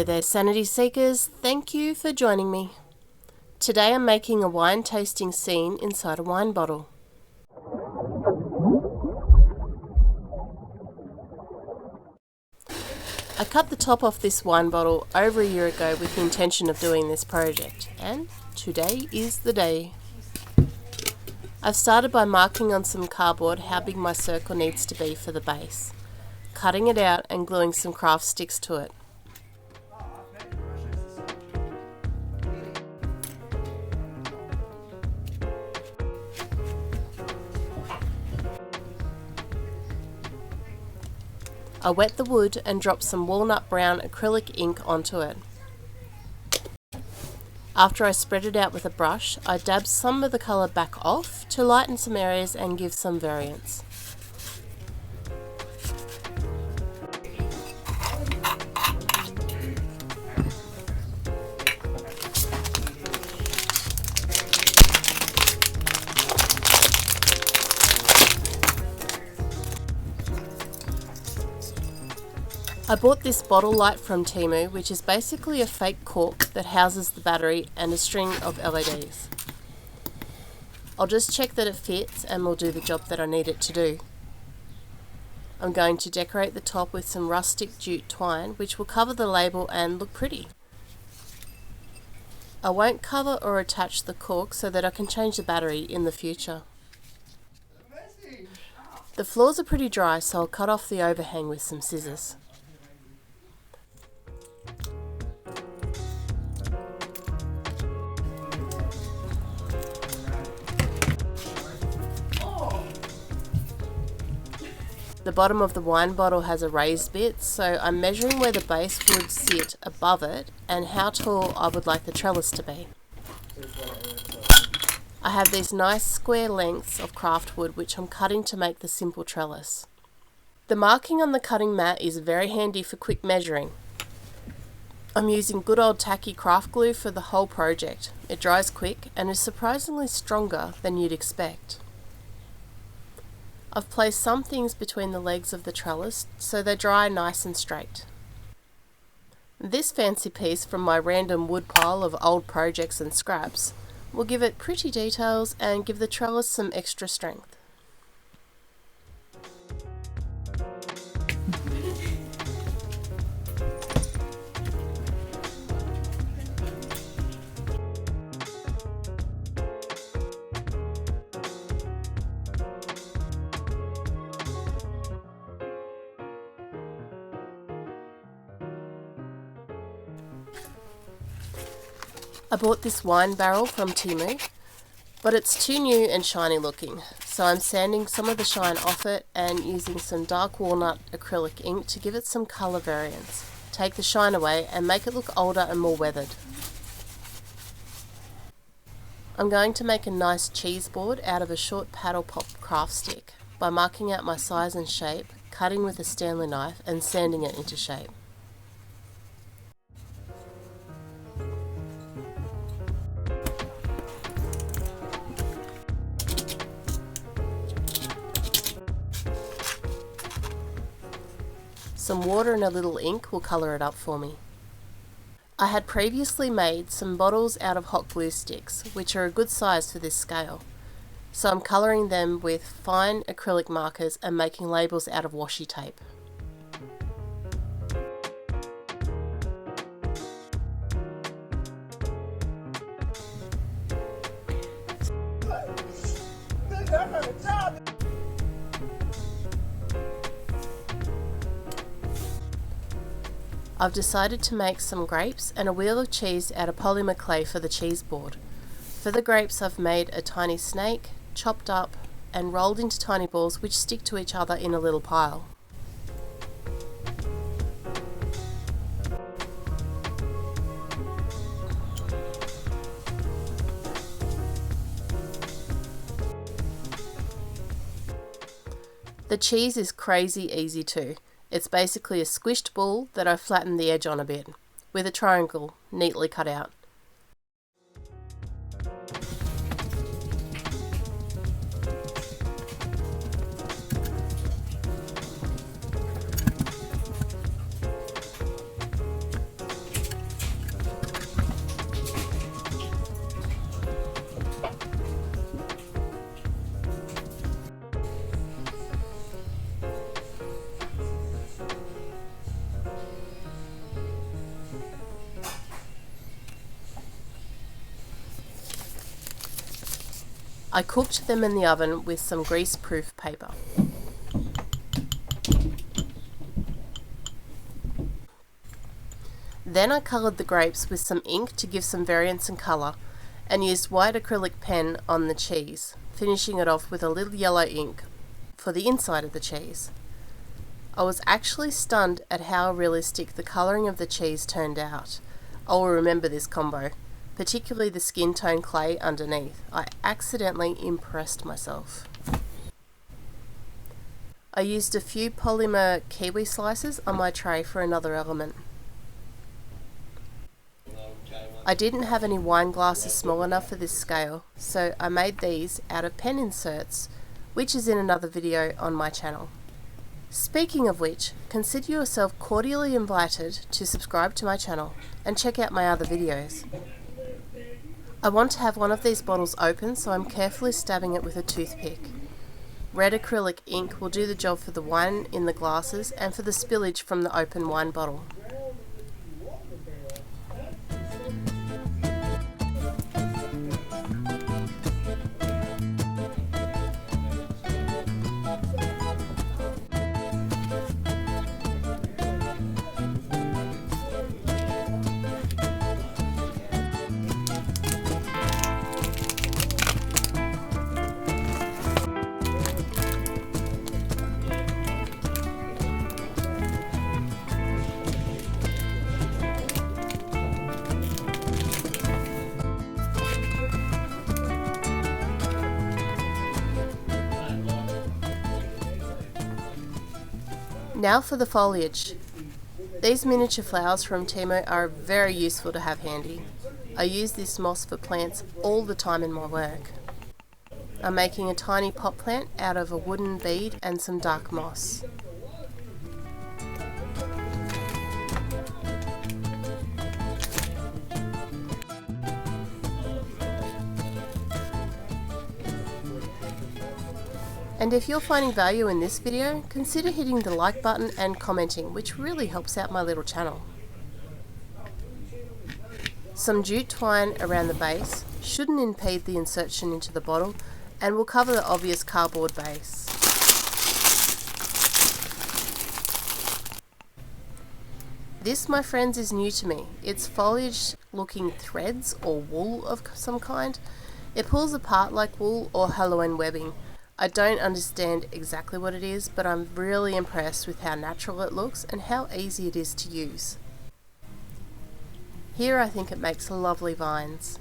there, Sanity Seekers. Thank you for joining me. Today I'm making a wine tasting scene inside a wine bottle. I cut the top off this wine bottle over a year ago with the intention of doing this project, and today is the day. I've started by marking on some cardboard how big my circle needs to be for the base, cutting it out and gluing some craft sticks to it. I wet the wood and drop some walnut brown acrylic ink onto it. After I spread it out with a brush, I dab some of the colour back off to lighten some areas and give some variance. I bought this bottle light from Temu, which is basically a fake cork that houses the battery and a string of LEDs. I'll just check that it fits and will do the job that I need it to do. I'm going to decorate the top with some rustic jute twine, which will cover the label and look pretty. I won't cover or attach the cork so that I can change the battery in the future. The floors are pretty dry, so I'll cut off the overhang with some scissors. The bottom of the wine bottle has a raised bit, so I'm measuring where the base would sit above it and how tall I would like the trellis to be. I have these nice square lengths of craft wood which I'm cutting to make the simple trellis. The marking on the cutting mat is very handy for quick measuring. I'm using good old tacky craft glue for the whole project. It dries quick and is surprisingly stronger than you'd expect. I've placed some things between the legs of the trellis so they dry nice and straight. This fancy piece from my random wood pile of old projects and scraps will give it pretty details and give the trellis some extra strength. I bought this wine barrel from Temu, but it's too new and shiny looking, so I'm sanding some of the shine off it and using some dark walnut acrylic ink to give it some colour variance, take the shine away and make it look older and more weathered. I'm going to make a nice cheese board out of a short paddle pop craft stick by marking out my size and shape, cutting with a Stanley knife and sanding it into shape. Some water and a little ink will colour it up for me. I had previously made some bottles out of hot glue sticks, which are a good size for this scale. So I'm colouring them with fine acrylic markers and making labels out of washi tape. I've decided to make some grapes and a wheel of cheese out of polymer clay for the cheese board. For the grapes I've made a tiny snake, chopped up and rolled into tiny balls which stick to each other in a little pile. The cheese is crazy easy too. It's basically a squished ball that I flattened the edge on a bit, with a triangle neatly cut out. I cooked them in the oven with some grease-proof paper. Then I coloured the grapes with some ink to give some variance in colour, and used white acrylic pen on the cheese, finishing it off with a little yellow ink for the inside of the cheese. I was actually stunned at how realistic the colouring of the cheese turned out. I will remember this combo, particularly the skin tone clay underneath. I accidentally impressed myself. I used a few polymer kiwi slices on my tray for another element. I didn't have any wine glasses small enough for this scale, so I made these out of pen inserts, which is in another video on my channel. Speaking of which, consider yourself cordially invited to subscribe to my channel and check out my other videos. I want to have one of these bottles open, so I'm carefully stabbing it with a toothpick. Red acrylic ink will do the job for the wine in the glasses and for the spillage from the open wine bottle. Now for the foliage. These miniature flowers from Temu are very useful to have handy. I use this moss for plants all the time in my work. I'm making a tiny pot plant out of a wooden bead and some dark moss. And if you're finding value in this video, consider hitting the like button and commenting, which really helps out my little channel. Some jute twine around the base shouldn't impede the insertion into the bottle and will cover the obvious cardboard base. This, my friends, is new to me. It's foliage looking threads or wool of some kind. It pulls apart like wool or Halloween webbing. I don't understand exactly what it is, but I'm really impressed with how natural it looks and how easy it is to use. Here I think it makes lovely vines.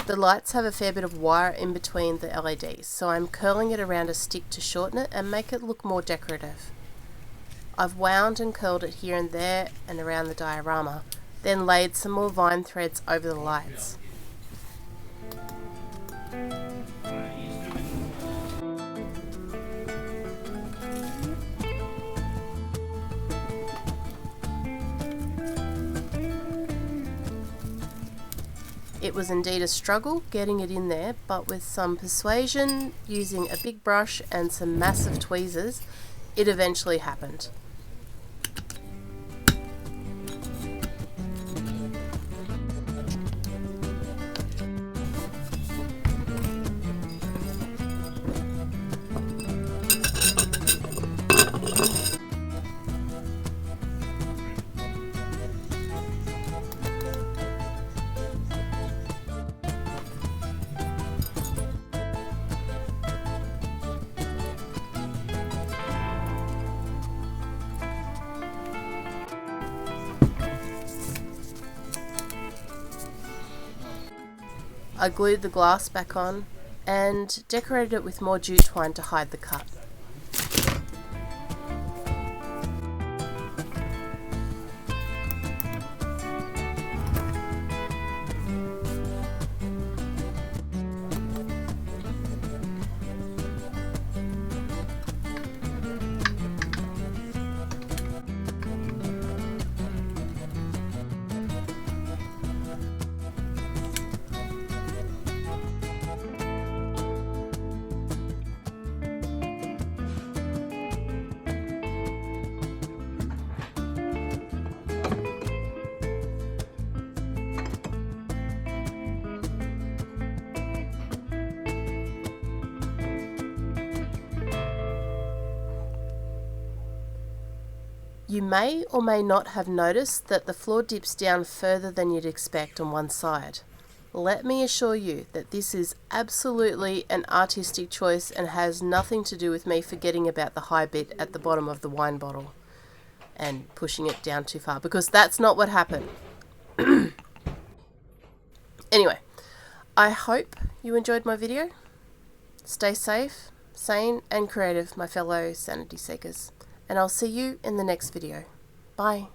The lights have a fair bit of wire in between the LEDs, so I'm curling it around a stick to shorten it and make it look more decorative. I've wound and curled it here and there and around the diorama, then laid some more vine threads over the lights. It was indeed a struggle getting it in there, but with some persuasion, using a big brush and some massive tweezers, it eventually happened. I glued the glass back on and decorated it with more jute twine to hide the cut. You may or may not have noticed that the floor dips down further than you'd expect on one side. Let me assure you that this is absolutely an artistic choice and has nothing to do with me forgetting about the high bit at the bottom of the wine bottle and pushing it down too far, because that's not what happened. Anyway, I hope you enjoyed my video. Stay safe, sane and creative, my fellow Sanity Seekers, and I'll see you in the next video. Bye.